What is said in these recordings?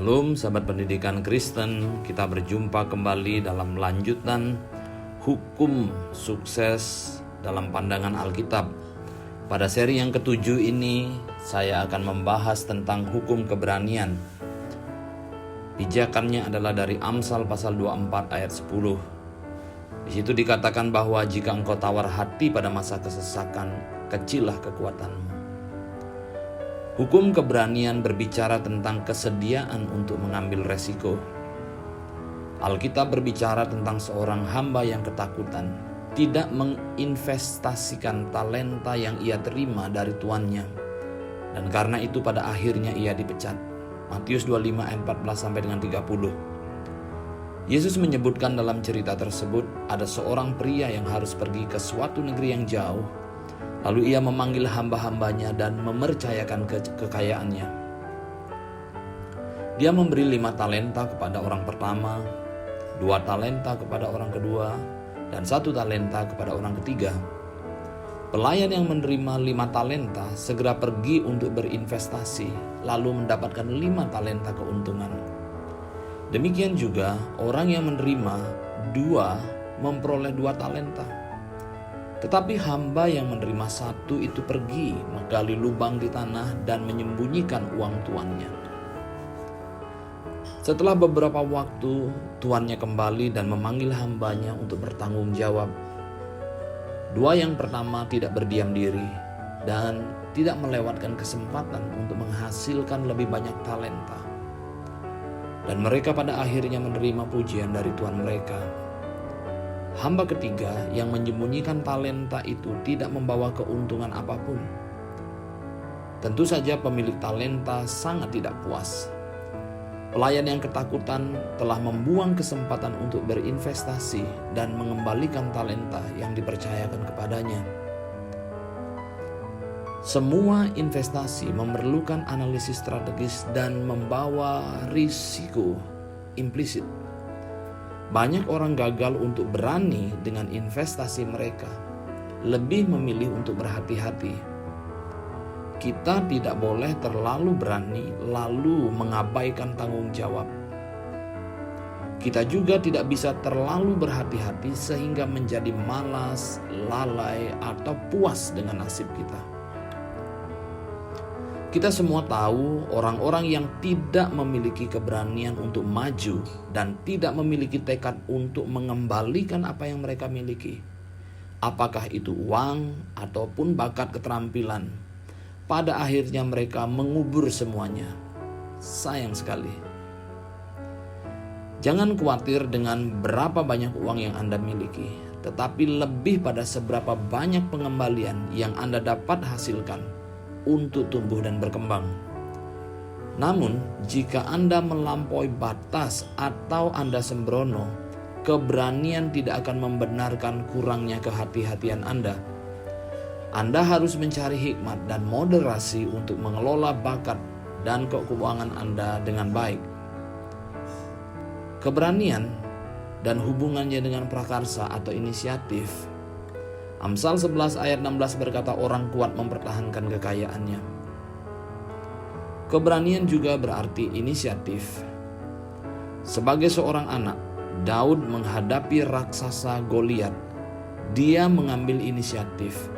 Shalom sahabat pendidikan Kristen, kita berjumpa kembali dalam lanjutan hukum sukses dalam pandangan Alkitab. Pada seri yang ke-7 ini saya akan membahas tentang hukum keberanian. Pijakannya adalah dari Amsal pasal 24 ayat 10. Di situ dikatakan bahwa jika engkau tawar hati pada masa kesesakan, kecillah kekuatanmu. Hukum keberanian berbicara tentang kesediaan untuk mengambil resiko. Alkitab berbicara tentang seorang hamba yang ketakutan, tidak menginvestasikan talenta yang ia terima dari tuannya, dan karena itu pada akhirnya ia dipecat. Matius 25 ayat 14 sampai dengan 30. Yesus menyebutkan dalam cerita tersebut ada seorang pria yang harus pergi ke suatu negeri yang jauh. Lalu ia memanggil hamba-hambanya dan memercayakan kekayaannya. Dia memberi 5 talenta kepada orang pertama, 2 talenta kepada orang kedua, dan 1 talenta kepada orang ketiga. Pelayan yang menerima 5 talenta segera pergi untuk berinvestasi, lalu mendapatkan 5 talenta keuntungan. Demikian juga orang yang menerima 2 memperoleh 2 talenta. Tetapi hamba yang menerima 1 itu pergi menggali lubang di tanah dan menyembunyikan uang tuannya. Setelah beberapa waktu, tuannya kembali dan memanggil hambanya untuk bertanggung jawab. 2 yang pertama tidak berdiam diri dan tidak melewatkan kesempatan untuk menghasilkan lebih banyak talenta. Dan mereka pada akhirnya menerima pujian dari tuan mereka. Hamba ketiga yang menyembunyikan talenta itu tidak membawa keuntungan apapun. Tentu saja pemilik talenta sangat tidak puas. Pelayan yang ketakutan telah membuang kesempatan untuk berinvestasi dan mengembalikan talenta yang dipercayakan kepadanya. Semua investasi memerlukan analisis strategis dan membawa risiko implisit. Banyak orang gagal untuk berani dengan investasi mereka, lebih memilih untuk berhati-hati. Kita tidak boleh terlalu berani lalu mengabaikan tanggung jawab. Kita juga tidak bisa terlalu berhati-hati sehingga menjadi malas, lalai, atau puas dengan nasib kita. Kita semua tahu orang-orang yang tidak memiliki keberanian untuk maju dan tidak memiliki tekad untuk mengembalikan apa yang mereka miliki. Apakah itu uang ataupun bakat keterampilan. Pada akhirnya mereka mengubur semuanya. Sayang sekali. Jangan khawatir dengan berapa banyak uang yang Anda miliki, tetapi lebih pada seberapa banyak pengembalian yang Anda dapat hasilkan untuk tumbuh dan berkembang. Namun, jika Anda melampaui batas atau Anda sembrono, keberanian tidak akan membenarkan kurangnya kehati-hatian Anda. Anda harus mencari hikmat dan moderasi untuk mengelola bakat dan keuangan Anda dengan baik. Keberanian dan hubungannya dengan prakarsa atau inisiatif. Amsal 11 ayat 16 berkata orang kuat mempertahankan kekayaannya. Keberanian juga berarti inisiatif. Sebagai seorang anak, Daud menghadapi raksasa Goliat. Dia mengambil inisiatif.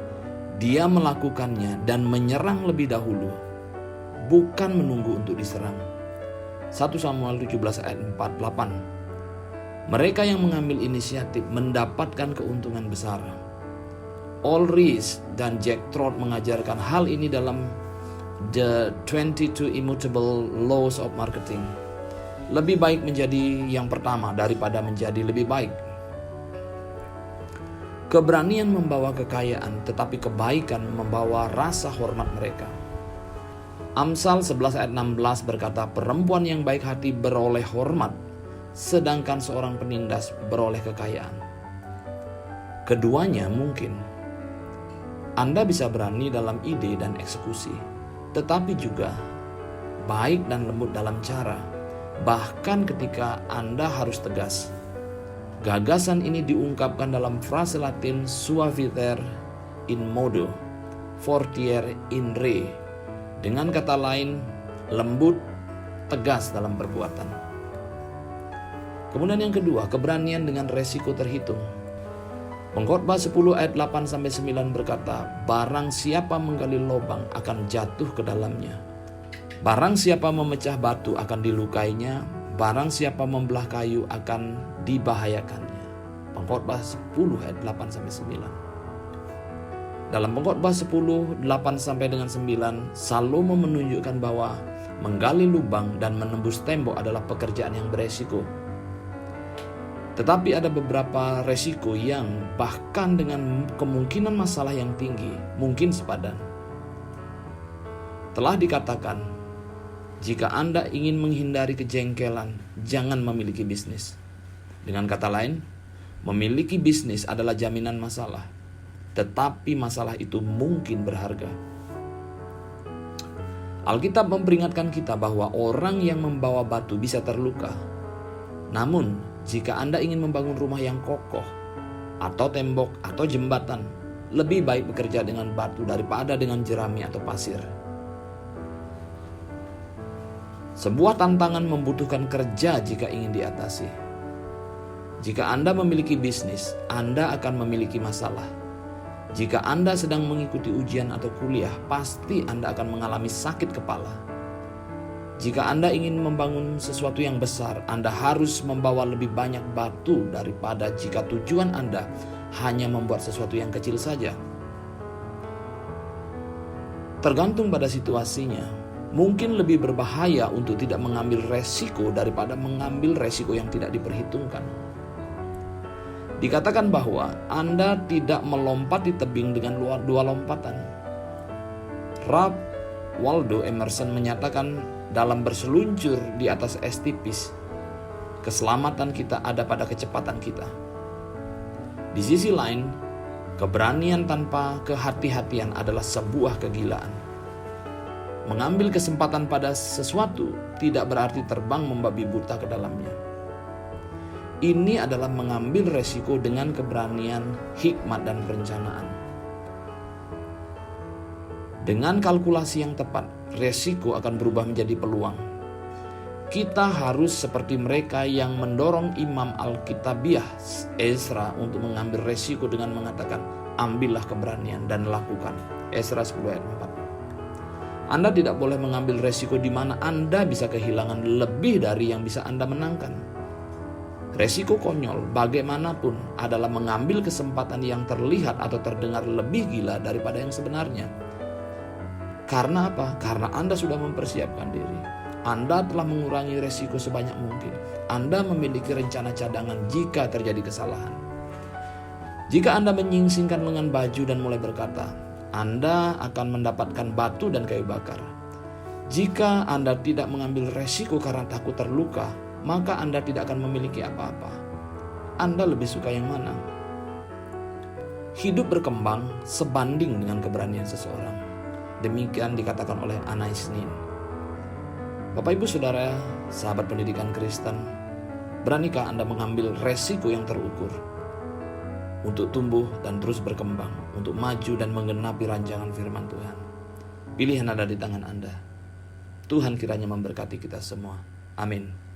Dia melakukannya dan menyerang lebih dahulu, bukan menunggu untuk diserang. 1 Samuel 17 ayat 4-8. Mereka yang mengambil inisiatif mendapatkan keuntungan besar. Ulrich dan Jack Trout mengajarkan hal ini dalam The 22 Immutable Laws of Marketing. Lebih baik menjadi yang pertama daripada menjadi lebih baik. Keberanian membawa kekayaan, tetapi kebaikan membawa rasa hormat mereka. Amsal 11 ayat 16 berkata, perempuan yang baik hati beroleh hormat, sedangkan seorang penindas beroleh kekayaan. Keduanya mungkin. Anda bisa berani dalam ide dan eksekusi, tetapi juga baik dan lembut dalam cara, bahkan ketika Anda harus tegas. Gagasan ini diungkapkan dalam frase Latin suaviter in modo, fortier in re. Dengan kata lain, lembut tegas dalam perbuatan. Kemudian yang kedua, keberanian dengan resiko terhitung. Pengkhotbah 10 ayat 8-9 berkata, barang siapa menggali lubang akan jatuh ke dalamnya. Barang siapa memecah batu akan dilukainya. Barang siapa membelah kayu akan dibahayakannya. Pengkhotbah 10 ayat 8-9. Dalam Pengkhotbah 10, 8-9, Salomo menunjukkan bahwa menggali lubang dan menembus tembok adalah pekerjaan yang beresiko. Tetapi ada beberapa resiko yang bahkan dengan kemungkinan masalah yang tinggi mungkin sepadan. Telah dikatakan, jika Anda ingin menghindari kejengkelan, jangan memiliki bisnis. Dengan kata lain, memiliki bisnis adalah jaminan masalah, tetapi masalah itu mungkin berharga. Alkitab memperingatkan kita bahwa orang yang membawa batu bisa terluka. Namun, jika Anda ingin membangun rumah yang kokoh, atau tembok, atau jembatan, lebih baik bekerja dengan batu daripada dengan jerami atau pasir. Sebuah tantangan membutuhkan kerja jika ingin diatasi. Jika Anda memiliki bisnis, Anda akan memiliki masalah. Jika Anda sedang mengikuti ujian atau kuliah, pasti Anda akan mengalami sakit kepala. Jika Anda ingin membangun sesuatu yang besar, Anda harus membawa lebih banyak batu daripada jika tujuan Anda hanya membuat sesuatu yang kecil saja. Tergantung pada situasinya, mungkin lebih berbahaya untuk tidak mengambil resiko daripada mengambil resiko yang tidak diperhitungkan. Dikatakan bahwa Anda tidak melompat di tebing dengan dua lompatan. Ralph Waldo Emerson menyatakan, dalam berseluncur di atas es tipis, keselamatan kita ada pada kecepatan kita. Di sisi lain, keberanian tanpa kehati-hatian adalah sebuah kegilaan. Mengambil kesempatan pada sesuatu tidak berarti terbang membabi buta ke dalamnya. Ini adalah mengambil resiko dengan keberanian, hikmat, dan perencanaan. Dengan kalkulasi yang tepat, resiko akan berubah menjadi peluang. Kita harus seperti mereka yang mendorong Imam Alkitabiah Ezra untuk mengambil resiko dengan mengatakan, ambillah keberanian dan lakukan. Ezra 10 ayat 4. Anda tidak boleh mengambil resiko di mana Anda bisa kehilangan lebih dari yang bisa Anda menangkan. Resiko konyol bagaimanapun adalah mengambil kesempatan yang terlihat atau terdengar lebih gila daripada yang sebenarnya. Karena apa? Karena Anda sudah mempersiapkan diri. Anda telah mengurangi resiko sebanyak mungkin. Anda memiliki rencana cadangan jika terjadi kesalahan. Jika Anda menyingsingkan lengan baju dan mulai berkata, Anda akan mendapatkan batu dan kayu bakar. Jika Anda tidak mengambil resiko karena takut terluka, maka Anda tidak akan memiliki apa-apa. Anda lebih suka yang mana? Hidup berkembang sebanding dengan keberanian seseorang. Demikian dikatakan oleh Anais Nin. Bapak Ibu Saudara, sahabat pendidikan Kristen, beranikah Anda mengambil resiko yang terukur untuk tumbuh dan terus berkembang, untuk maju dan menggenapi rancangan firman Tuhan? Pilihan ada di tangan Anda. Tuhan kiranya memberkati kita semua. Amin.